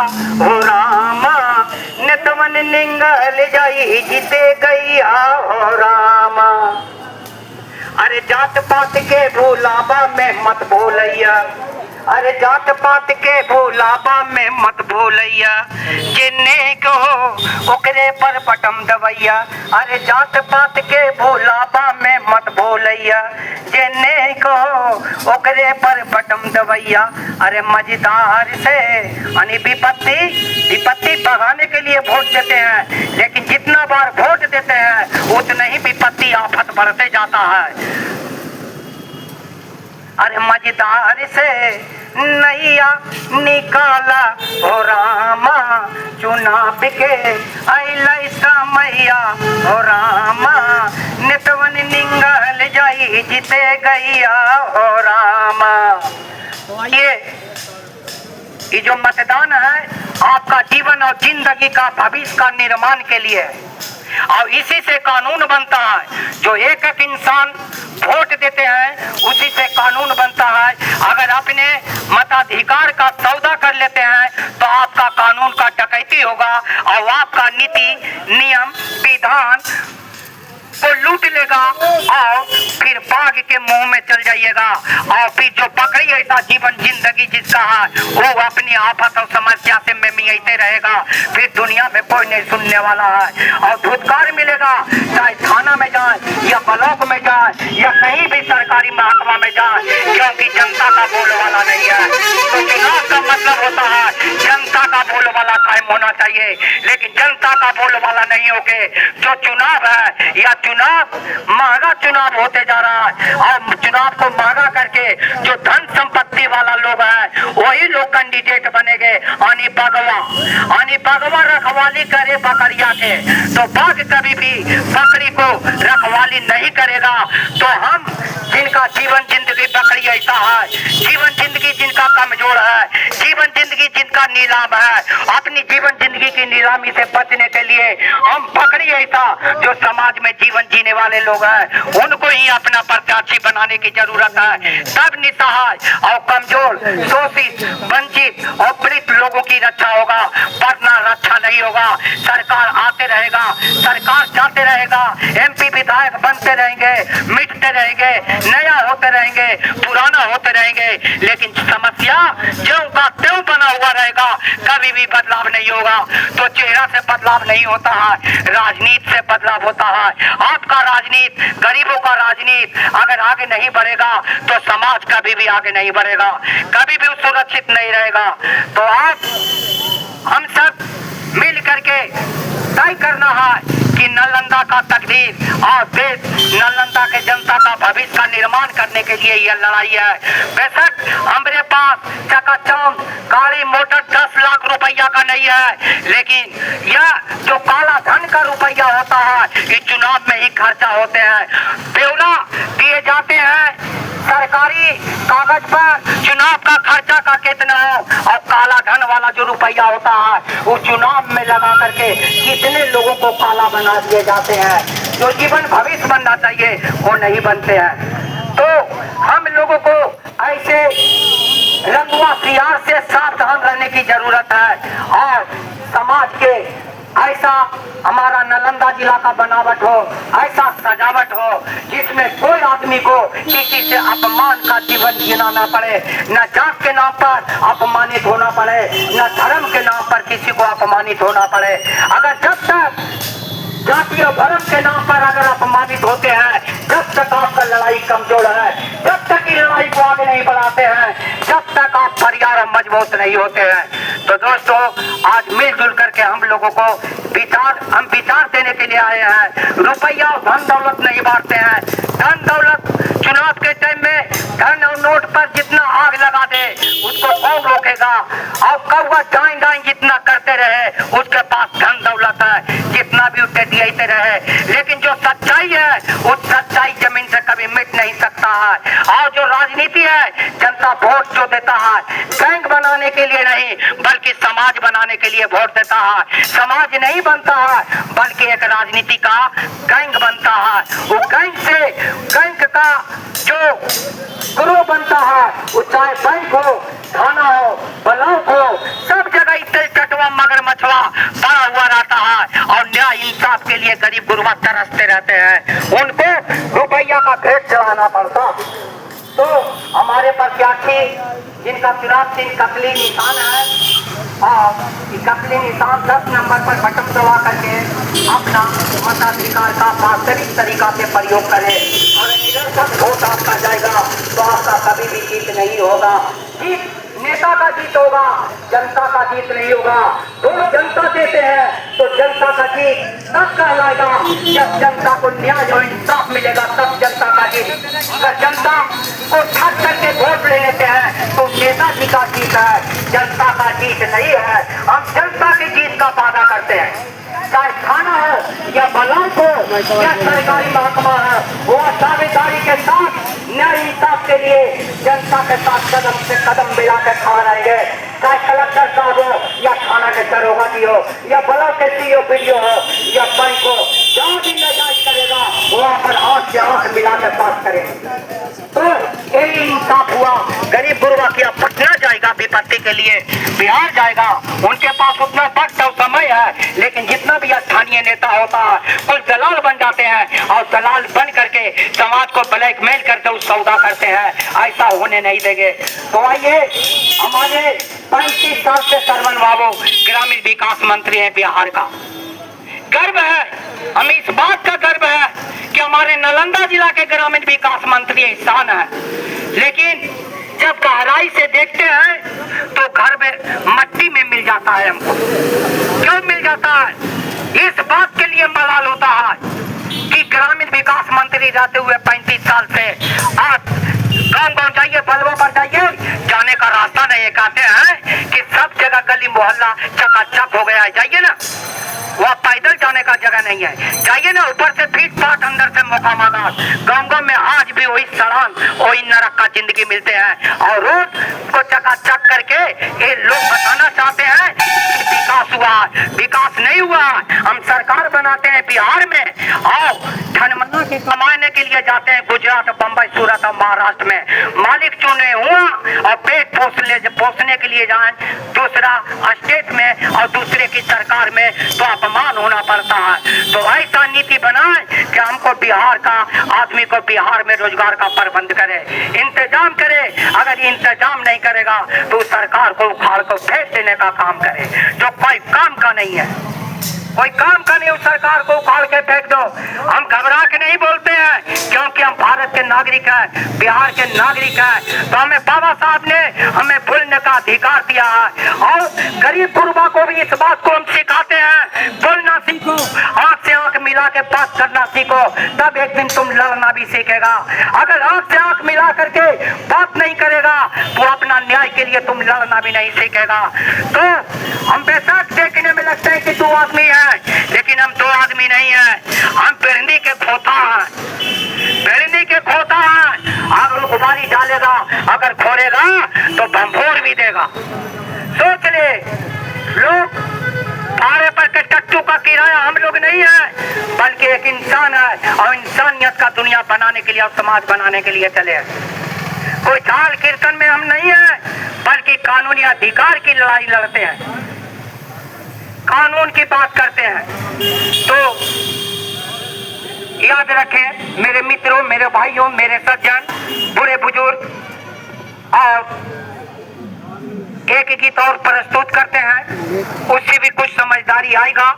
हो रामा, नितवन निंगल जाई जीते गैया हो रामा। अरे जात पात के भूलाबा में मत भूलैया, अरे जात पात के भूलाबा में मत भूलैया, जिन्ने को ओकरे पर बटम दवैया। अरे जात पात के भूलाबा में मत भूलैया, जिन्ने को ओकरे पर बटम दवैया। अरे मजेदार से यानी विपत्ति भगाने के लिए वोट देते हैं, लेकिन जितना बार वोट देते हैं उतना ही विपत्ति आफत बढ़ते जाता है। अरे मजेदार से नैया निकाला हो रामा, चुनाव के अइला समैया हो रामा, नितवन निंगल जाई जीते गैया हो रामा। ये जो मतदान है आपका जीवन और जिंदगी का भविष्य का निर्माण के लिए, और इसी से कानून बनता है। जो एक एक इंसान वोट देते हैं उसी से कानून बनता है। अगर अपने मताधिकार का सौदा कर लेते हैं तो आपका कानून का डकैती होगा और आपका नीति नियम विधान को लूट लेगा और फिर बाघ के मुंह में चल जाइएगा। और फिर जो पकड़ी ऐसा जीवन जिंदगी जिसका है वो अपनी आफत और समस्या से मियाते रहेगा। फिर दुनिया में कोई नहीं सुनने वाला है और धुतकार मिलेगा, चाहे थाना में जाए या ब्लॉक में जाए या कहीं भी सरकारी महकमा में जाए, क्योंकि जनता का बोल वाला नहीं है। तो चुनाव का मतलब होता है जनता का बोल वाला कायम होना चाहिए, लेकिन जनता का बोल वाला नहीं होके जो चुनाव है या चुनाव महंगा चुनाव होते जा रहा है, और चुनाव को महंगा करके जो धन संपत्ति वाला लोग है वही लोग कैंडिडेट बनेंगे। आनी बगवा रखवाली करे बकरिया के, तो बाघ कभी भी बकरी को रखवाली नहीं करेगा। तो हम जिनका जीवन जिंदगी बकरी ऐसा है, जीवन जिंदगी जिनका कमजोर है, जीवन जिंदगी जिनका नीलाम है, अपनी जीवन जिंदगी की नीलामी से बचने के लिए हम बकरी ऐसा जो समाज में जीवन जीने वाले लोग हैं उनको ही अपना प्रत्याशी बनाने की जरूरत है। तब निसहाय और कमजोर, शोषित, वंचित और पीड़ित लोगों की रक्षा होगा, वरना रक्षा नहीं होगा। सरकार आते रहेगा, सरकार जाते रहेगा, एमपी विधायक बनते रहेंगे, मिटते रहेंगे, नया होते रहेंगे, पुराना होते रहेंगे, लेकिन समस्या ज्यों का त्यों बना हुआ रहेगा, कभी भी बदलाव नहीं होगा। तो चेहरा से बदलाव नहीं होता है, राजनीति से बदलाव होता है। आपका राजनीति, गरीबों का राजनीति अगर आगे नहीं बढ़ेगा तो समाज कभी भी आगे नहीं बढ़ेगा, कभी भी सुरक्षित नहीं रहेगा। तो आप हम सब मिल करके तय करना है कि नालंदा का तकदीर और देश नालंदा के जनता का भविष्य का निर्माण करने के लिए यह लड़ाई है। बेशक हमारे पास चकाचौंध गाड़ी मोटर 10 लाख रुपया का नहीं है, लेकिन यह जो काला धन का रुपया होता है इस चुनाव में ही खर्चा होते हैं। ब्यौरा दिए जाते हैं सरकारी कागज पर चुनाव का खर्चा का कितना हो, और काला धन वाला जो रुपया होता है वो चुनाव में लगा करके कितने लोगों को काला बना दिए जाते हैं। जो जीवन भविष्य बनना चाहिए वो नहीं बनते हैं। तो हम लोगों को ऐसे रंगवा सियार से सावधान रहने की जरूरत है, और समाज के ऐसा हमारा नालंदा जिला का बनावट हो, ऐसा सजावट हो जिसमें कोई आदमी को किसी से अपमान का जीवन जीना ना पड़े, न जात के नाम पर अपमानित होना पड़े, न धर्म के नाम पर किसी को अपमानित होना पड़े। अगर जब तक जाति और धर्म के नाम पर अगर अपमानित होते हैं, जब तक आपका लड़ाई कमजोर है, जब तक की लड़ाई को आगे नहीं बढ़ाते हैं, जब तक आप परिवार और मजबूत नहीं होते हैं। तो दोस्तों आज मिलजुल करके हम लोगों को विचार देने के लिए आए हैं। रुपया और धन दौलत नहीं बांटते हैं। धन दौलत चुनाव के टाइम में धन और नोट पर जितना आग लगा दे उसको कौन रोकेगा, और कौवा डाइन जितना करते रहे उसके पास धन दौलत है, जितना भी उठे दिए रहे, लेकिन जो सच्चाई है उस सच्चाई जमीन से कभी मिट नहीं सकता है। और जो राजनीति है, जनता वोट जो देता है बैंक बनाने के लिए नहीं बल्कि समाज बनाने के लिए वोट देता है। समाज नहीं बनता है बल्कि एक राजनीति का गैंग बनता है। वो गैंग का जो ग्रुप बनता है, वो चाहे बैंक हो, थाना हो, ब्लॉक हो, सब जगह इस गरीब गुरबा तरसते रहते हैं, उनको रुपया का भेंट चढ़ाना पड़ता। तो हमारे प्रत्याशी जिनका फिराक सिंह ककली निशान है, और ककली निशान 10 नंबर पर बटन दबा करके अपना मताधिकार का वास्तविक तरीका से प्रयोग करें और निरंतर वोट आपका जाएगा तो आपका कभी भी जीत नहीं होगा। जीत नेता का जीत होगा, जनता का जीत नहीं होगा। वोट जनता देते हैं तो जनता का जीत तब कहलाएगा जब जनता को न्याय और इंसाफ मिलेगा, तब जनता का जीत। अगर जनता को ठग करके वोट ले लेते हैं तो नेता जी का जीत है, जनता का जीत नहीं है। हम जनता की जीत का वादा करते हैं, चाहे थाना हो या ब्लॉक हो या सरकारी महकमा है, वो दावेदारी के साथ न्याय इंसाफ के लिए जनता के साथ कदम से कदम मिलाकर खड़ा रहेंगे। चाहे कलेक्टर साहब हो या थाना के दरोगा जी हो या ब्लॉक के सीईओ पीडीओ हो या बैंक हो, जहाँ भी नजायज करेगा वहाँ पर आंख से आंख मिलाकर बात करेंगे। तो यही इंसाफ हुआ। गरीब गुरबा की अब पटना जाएगा विपत्ति के लिए, बिहार जाएगा, उनके पास उतना वक्त और समय है, लेकिन जितना भी स्थानीय नेता होता है कुछ दलाल बन जाते हैं और दलाल बन करके समाज को ब्लैकमेल करके उस सौदा करते हैं। ऐसा होने नहीं देंगे। तो आइए, हमारे 35 साल से सरवन बाबू ग्रामीण विकास मंत्री हैं बिहार का। गर्व है, हमें इस बात का गर्व है कि हमारे नालंदा जिला के ग्रामीण विकास मंत्री इंसान है, लेकिन जब गहराई से देखते हैं तो घर में मट्टी में मिल जाता है। हमको क्यों मिल जाता है? इस बात के लिए मलाल होता है कि ग्रामीण विकास मंत्री रहते हुए 35 साल से आप गाँव जाइए, बलवों पर जाइए, जाने का रास्ता नहीं। कहते हैं कि सब जगह गली मोहल्ला चकाचक हो गया है, जाइए ना, वहाँ पैदल जाने का जगह नहीं है। जाइए ना, ऊपर से फीट फाट, अंदर से मोकामागात। गाँव में आज भी वही सड़ान, वही नरक का जिंदगी मिलते हैं और रोड को चकाचक करके ये लोग बताना चाहते हैं कि विकास हुआ। विकास नहीं हुआ। हम सरकार बनाते हैं बिहार में और धनमना की कमाने के लिए जाते हैं गुजरात, बम्बई, सूरत और महाराष्ट्र में। मालिक चुने हुआ और पेट पोसने के लिए जाए दूसरा स्टेट में और दूसरे की सरकार में, तो अपमान होना पड़ता है। तो ऐसा नीति बनाए कि हमको बिहार का आदमी को बिहार में रोजगार का प्रबंध करे, इंतजाम करे। अगर इंतजाम नहीं करेगा तो सरकार को उखाड़ को फेंक देने का काम करे, जो कोई काम का नहीं है, कोई काम का नहीं। उस सरकार को उखाड़ के फेंक दो। हम घबरा के नहीं बोलते हैं, क्योंकि हम भारत के नागरिक हैं, बिहार के नागरिक हैं। तो हमें बाबा साहब ने हमें बोलने का अधिकार दिया है और गरीब गुरबा को भी इस बात को हम सिखाते हैं, बोलना सीखो, आंख से आंख मिला के बात करना सीखो, तब एक दिन तुम लड़ना भी सीखेगा। अगर आंख से आंख मिला करके बात नहीं करेगा तो अपना न्याय के लिए तुम लड़ना भी नहीं सीखेगा। तो हम बेशक देखने में लगते हैं कि 2 आदमी है, लेकिन हम 2 आदमी नहीं है, हम पिरंदी के खोता हैं, पिरंदी के खोता हैं। अगर उबारी डालेगा, अगर खोलेगा तो भंभोर भी देगा। सोच ले, लोग भाड़े पर कट्टू का किराया हम लोग नहीं है, बल्कि एक इंसान है और इंसानियत का दुनिया बनाने के लिए और समाज बनाने के लिए चले। कोई चाल कीर्तन में हम नहीं है, बल्कि कानूनी अधिकार की लड़ाई लड़ते हैं, कानून की बात करते हैं। तो याद रखें मेरे मित्रों, मेरे भाइयों, मेरे सज्जन, बूढ़े बुजुर्ग, और एक गीत और प्रस्तुत करते हैं, उससे भी कुछ समझदारी आएगा।